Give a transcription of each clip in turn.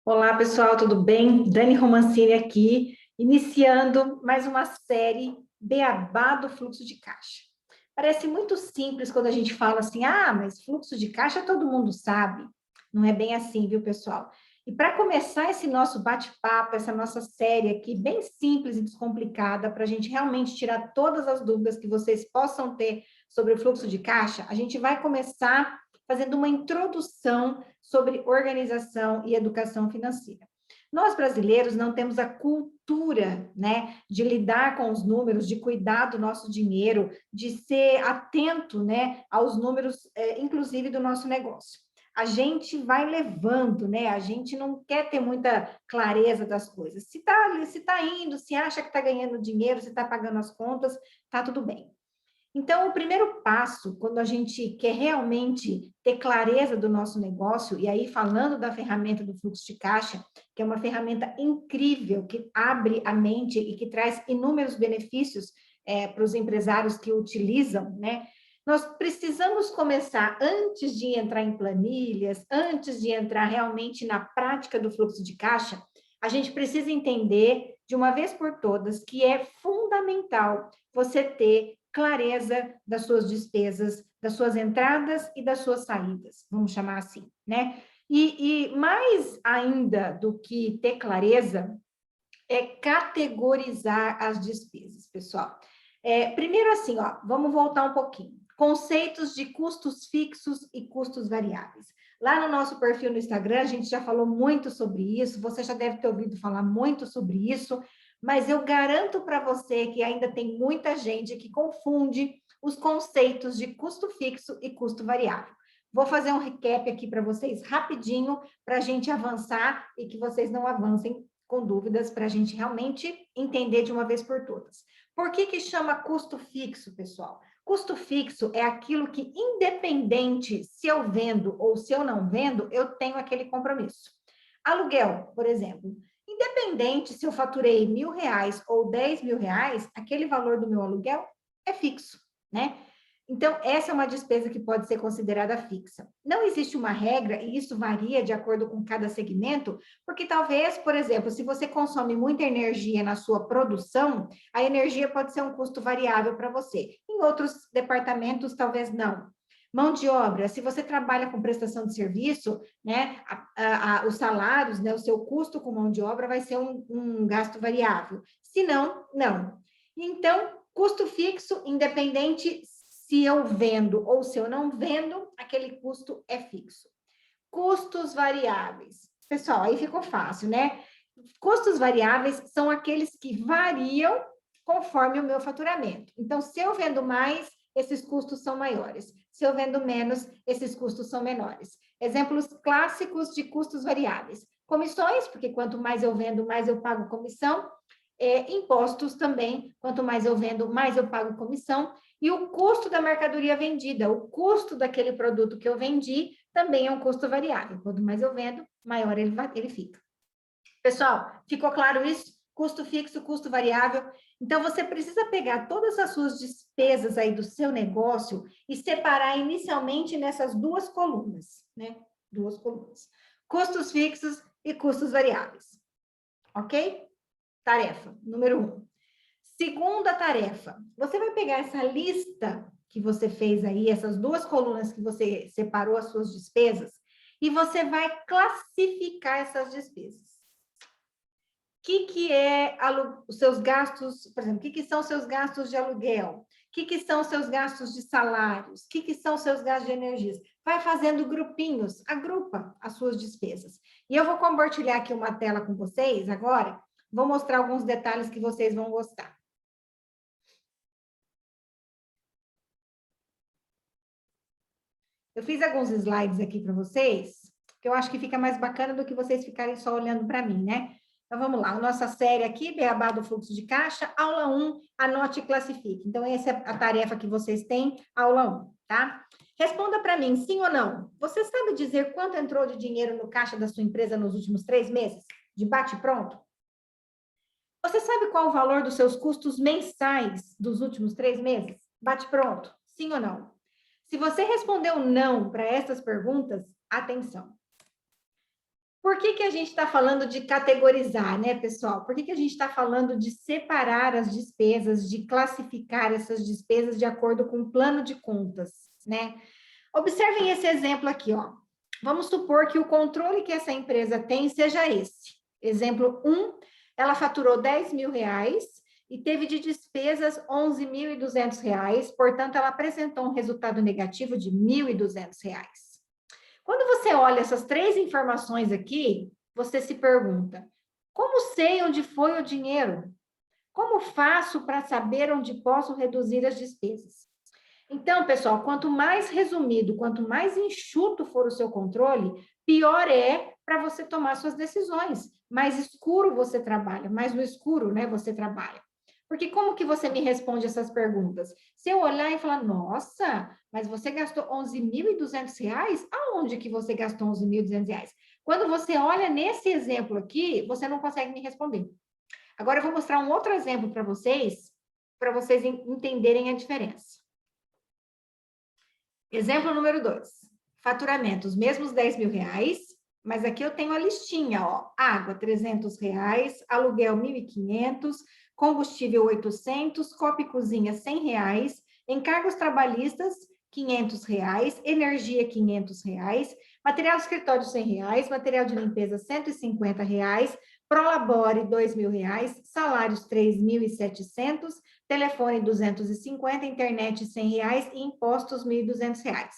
Olá, pessoal, tudo bem? Dani Romancini aqui, iniciando mais uma série Beabá do fluxo de caixa. Parece muito simples quando a gente fala assim, mas fluxo de caixa todo mundo sabe. Não é bem assim, viu, pessoal? E para começar esse nosso bate-papo, essa nossa série aqui, bem simples e descomplicada, para a gente realmente tirar todas as dúvidas que vocês possam ter sobre o fluxo de caixa, a gente vai começar fazendo uma introdução sobre organização e educação financeira. Nós brasileiros não temos a cultura, né, de lidar com os números, de cuidar do nosso dinheiro, de ser atento, né, aos números, inclusive do nosso negócio. A gente vai levando, né? A gente não quer ter muita clareza das coisas. Se tá indo, se acha que está ganhando dinheiro, se está pagando as contas, tá tudo bem. Então, o primeiro passo, quando a gente quer realmente ter clareza do nosso negócio, e aí falando da ferramenta do fluxo de caixa, que é uma ferramenta incrível, que abre a mente e que traz inúmeros benefícios para os empresários que utilizam, né? Nós precisamos começar, antes de entrar em planilhas, antes de entrar realmente na prática do fluxo de caixa, a gente precisa entender, de uma vez por todas, que é fundamental você ter clareza das suas despesas, das suas entradas e das suas saídas, vamos chamar assim, né? E mais ainda do que ter clareza, é categorizar as despesas, pessoal. Primeiro assim, ó, vamos voltar um pouquinho. Conceitos de custos fixos e custos variáveis. Lá no nosso perfil no Instagram, a gente já falou muito sobre isso, você já deve ter ouvido falar muito sobre isso, mas eu garanto para você que ainda tem muita gente que confunde os conceitos de custo fixo e custo variável. Vou fazer um recap aqui para vocês rapidinho, para a gente avançar e que vocês não avancem com dúvidas, para a gente realmente entender de uma vez por todas. Por que chama custo fixo, pessoal? Custo fixo é aquilo que, independente se eu vendo ou se eu não vendo, eu tenho aquele compromisso. Aluguel, por exemplo. Independente se eu faturei R$ 1.000 ou R$ 10.000, aquele valor do meu aluguel é fixo, né? Então, essa é uma despesa que pode ser considerada fixa. Não existe uma regra, e isso varia de acordo com cada segmento, porque talvez, por exemplo, se você consome muita energia na sua produção, a energia pode ser um custo variável para você. Em outros departamentos, talvez não. Mão de obra, se você trabalha com prestação de serviço, né, os salários, né, o seu custo com mão de obra vai ser um gasto variável. Se não, não. Então, custo fixo, independente se eu vendo ou se eu não vendo, aquele custo é fixo. Custos variáveis. Pessoal, aí ficou fácil, né? Custos variáveis são aqueles que variam conforme o meu faturamento. Então, se eu vendo mais, esses custos são maiores. Se eu vendo menos, esses custos são menores. Exemplos clássicos de custos variáveis. Comissões, porque quanto mais eu vendo, mais eu pago comissão. Impostos também, quanto mais eu vendo, mais eu pago comissão. E o custo da mercadoria vendida, o custo daquele produto que eu vendi, também é um custo variável. Quanto mais eu vendo, maior ele fica. Pessoal, ficou claro isso? Custo fixo, custo variável. Então, você precisa pegar todas as suas despesas aí do seu negócio e separar inicialmente nessas duas colunas, né? Duas colunas. Custos fixos e custos variáveis. Ok? Tarefa número 1. Segunda tarefa, você vai pegar essa lista que você fez aí, essas duas colunas que você separou as suas despesas, e você vai classificar essas despesas. O que é os seus gastos, por exemplo, o que são seus gastos de aluguel? O que são seus gastos de salários? O que são seus gastos de energias? Vai fazendo grupinhos, agrupa as suas despesas. E eu vou compartilhar aqui uma tela com vocês agora, vou mostrar alguns detalhes que vocês vão gostar. Eu fiz alguns slides aqui para vocês, que eu acho que fica mais bacana do que vocês ficarem só olhando para mim, né? Então, vamos lá. A nossa série aqui, Beabá do Fluxo de Caixa, aula 1, anote e classifique. Então, essa é a tarefa que vocês têm, aula 1, tá? Responda para mim, sim ou não. Você sabe dizer quanto entrou de dinheiro no caixa da sua empresa nos últimos 3 meses? De bate pronto? Você sabe qual o valor dos seus custos mensais dos últimos 3 meses? Bate pronto, sim ou não? Se você respondeu não para essas perguntas, atenção. por que que a gente está falando de categorizar, né, pessoal? Por que que a gente está falando de separar as despesas, de classificar essas despesas de acordo com o plano de contas, né? Observem esse exemplo aqui, ó. Vamos supor que o controle que essa empresa tem seja esse. Exemplo 1, ela faturou R$ 10.000 e teve de despesas R$ 11.200, portanto, ela apresentou um resultado negativo de R$ 1.200. Quando você olha essas três informações aqui, você se pergunta: como sei onde foi o dinheiro? Como faço para saber onde posso reduzir as despesas? Então, pessoal, quanto mais resumido, quanto mais enxuto for o seu controle, pior é para você tomar suas decisões. Mais escuro você trabalha, mais no escuro, né, você trabalha. Porque como que você me responde essas perguntas? Se eu olhar e falar, nossa, mas você gastou R$ 11.200? Aonde que você gastou R$ 11.200? Quando você olha nesse exemplo aqui, você não consegue me responder. Agora eu vou mostrar um outro exemplo para vocês entenderem a diferença. Exemplo número 2. Faturamento, os mesmos R$ 10.000, mas aqui eu tenho a listinha, ó. Água, R$ 300, aluguel, 1.500, combustível, 800, copa e cozinha, R$ 100, encargos trabalhistas, R$ 500, energia, R$ 500, material de escritório, R$ 100, material de limpeza, R$ 150, Prolabore, R$ 2.000, salários, 3.700, telefone, 250, internet, R$ 100 e impostos, R$ 1.200.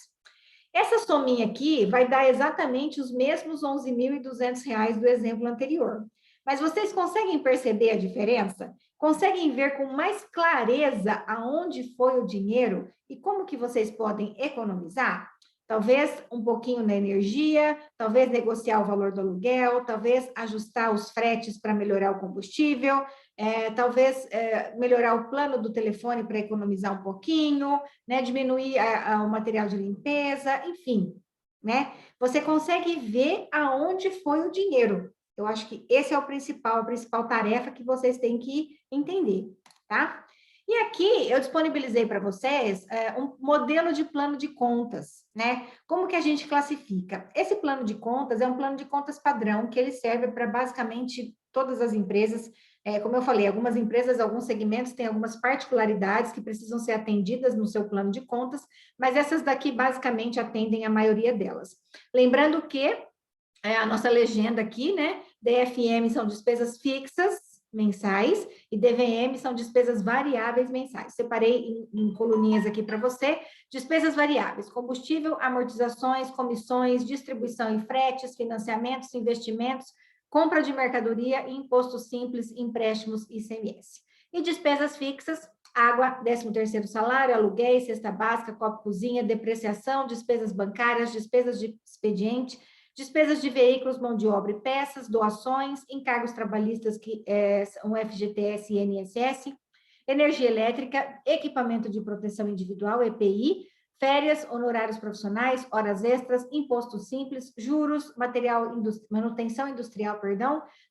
Essa sominha aqui vai dar exatamente os mesmos R$ 11.200 do exemplo anterior. Mas vocês conseguem perceber a diferença? Conseguem ver com mais clareza aonde foi o dinheiro e como que vocês podem economizar? Talvez um pouquinho na energia, talvez negociar o valor do aluguel, talvez ajustar os fretes para melhorar o combustível, talvez melhorar o plano do telefone para economizar um pouquinho, né? Diminuir o material de limpeza, enfim, né? Você consegue ver aonde foi o dinheiro. Eu acho que esse é a principal tarefa que vocês têm que entender, tá? E aqui eu disponibilizei para vocês um modelo de plano de contas, né? Como que a gente classifica? Esse plano de contas é um plano de contas padrão que ele serve para basicamente todas as empresas. Como eu falei, algumas empresas, alguns segmentos têm algumas particularidades que precisam ser atendidas no seu plano de contas, mas essas daqui basicamente atendem a maioria delas. Lembrando que a nossa legenda aqui, né? DFM são despesas fixas mensais e DVM são despesas variáveis mensais. Separei em coluninhas aqui para você. Despesas variáveis: combustível, amortizações, comissões, distribuição e fretes, financiamentos, investimentos, compra de mercadoria, imposto simples, empréstimos e ICMS. E despesas fixas: água, 13º salário, aluguéis, cesta básica, copo cozinha, depreciação, despesas bancárias, despesas de expediente, despesas de veículos, mão de obra e peças, doações, encargos trabalhistas que são FGTS e INSS, energia elétrica, equipamento de proteção individual, EPI, férias, honorários profissionais, horas extras, imposto simples, juros, manutenção industrial,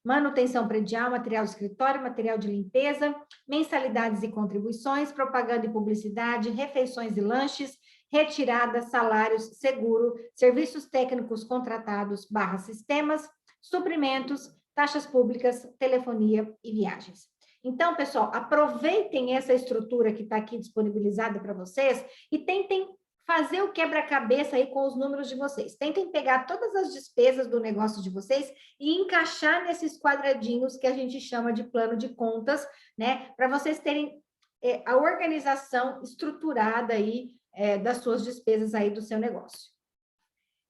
manutenção predial, material de escritório, material de limpeza, mensalidades e contribuições, propaganda e publicidade, refeições e lanches, retirada, salários, seguro, serviços técnicos contratados / sistemas, suprimentos, taxas públicas, telefonia e viagens. Então, pessoal, aproveitem essa estrutura que está aqui disponibilizada para vocês e tentem fazer o quebra-cabeça aí com os números de vocês. Tentem pegar todas as despesas do negócio de vocês e encaixar nesses quadradinhos que a gente chama de plano de contas, né? Para vocês terem a organização estruturada aí das suas despesas aí do seu negócio.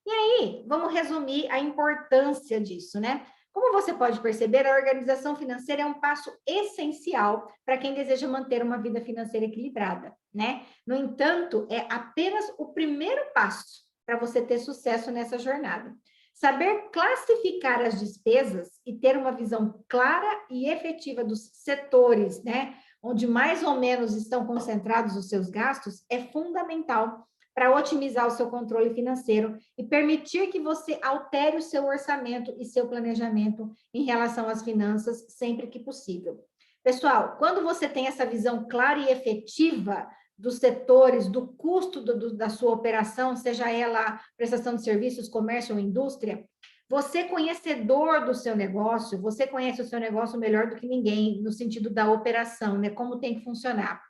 E aí, vamos resumir a importância disso, né? Como você pode perceber, a organização financeira é um passo essencial para quem deseja manter uma vida financeira equilibrada, né? No entanto, é apenas o primeiro passo para você ter sucesso nessa jornada. Saber classificar as despesas e ter uma visão clara e efetiva dos setores, né? Onde mais ou menos estão concentrados os seus gastos, é fundamental para otimizar o seu controle financeiro e permitir que você altere o seu orçamento e seu planejamento em relação às finanças sempre que possível. Pessoal, quando você tem essa visão clara e efetiva dos setores, do custo da sua operação, seja ela prestação de serviços, comércio ou indústria, Você conhecedor do seu negócio, você conhece o seu negócio melhor do que ninguém, no sentido da operação, né? Como tem que funcionar.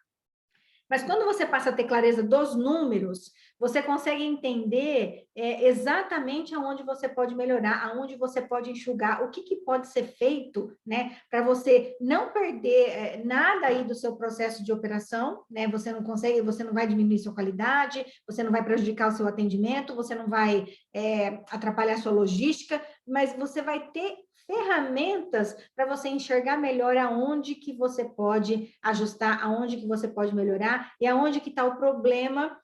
Mas quando você passa a ter clareza dos números, você consegue entender exatamente aonde você pode melhorar, aonde você pode enxugar, o que pode ser feito, né, para você não perder nada aí do seu processo de operação, né? Você não consegue, você não vai diminuir sua qualidade, você não vai prejudicar o seu atendimento, você não vai atrapalhar a sua logística, mas você vai ter ferramentas para você enxergar melhor aonde que você pode ajustar, aonde que você pode melhorar e aonde que está o problema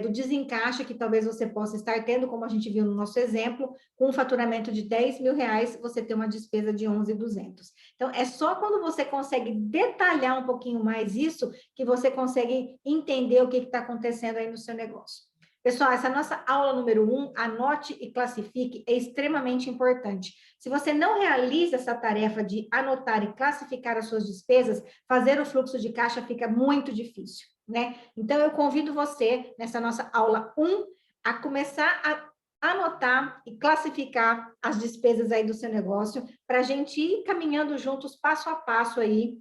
do desencaixe que talvez você possa estar tendo, como a gente viu no nosso exemplo, com um faturamento de R$ 10.000, você tem uma despesa de 11.200. Então, é só quando você consegue detalhar um pouquinho mais isso que você consegue entender o que está acontecendo aí no seu negócio. Pessoal, essa nossa aula número 1, anote e classifique, é extremamente importante. Se você não realiza essa tarefa de anotar e classificar as suas despesas, fazer o fluxo de caixa fica muito difícil, né? Então, eu convido você, nessa nossa aula 1, a começar a anotar e classificar as despesas aí do seu negócio, para a gente ir caminhando juntos, passo a passo aí,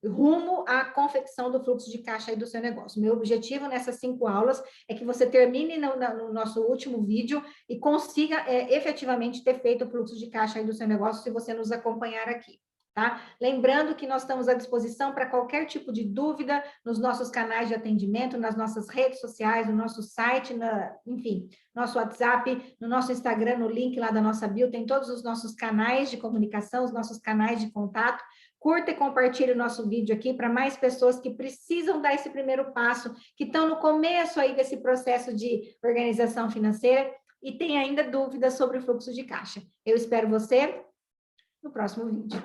rumo à confecção do fluxo de caixa aí do seu negócio. Meu objetivo nessas 5 aulas é que você termine no nosso último vídeo e consiga efetivamente ter feito o fluxo de caixa aí do seu negócio, se você nos acompanhar aqui. Tá? Lembrando que nós estamos à disposição para qualquer tipo de dúvida nos nossos canais de atendimento, nas nossas redes sociais, no nosso site, enfim, nosso WhatsApp, no nosso Instagram, no link lá da nossa bio, tem todos os nossos canais de comunicação, os nossos canais de contato. Curta e compartilhe o nosso vídeo aqui para mais pessoas que precisam dar esse primeiro passo, que estão no começo aí desse processo de organização financeira e tem ainda dúvidas sobre o fluxo de caixa. Eu espero você no próximo vídeo.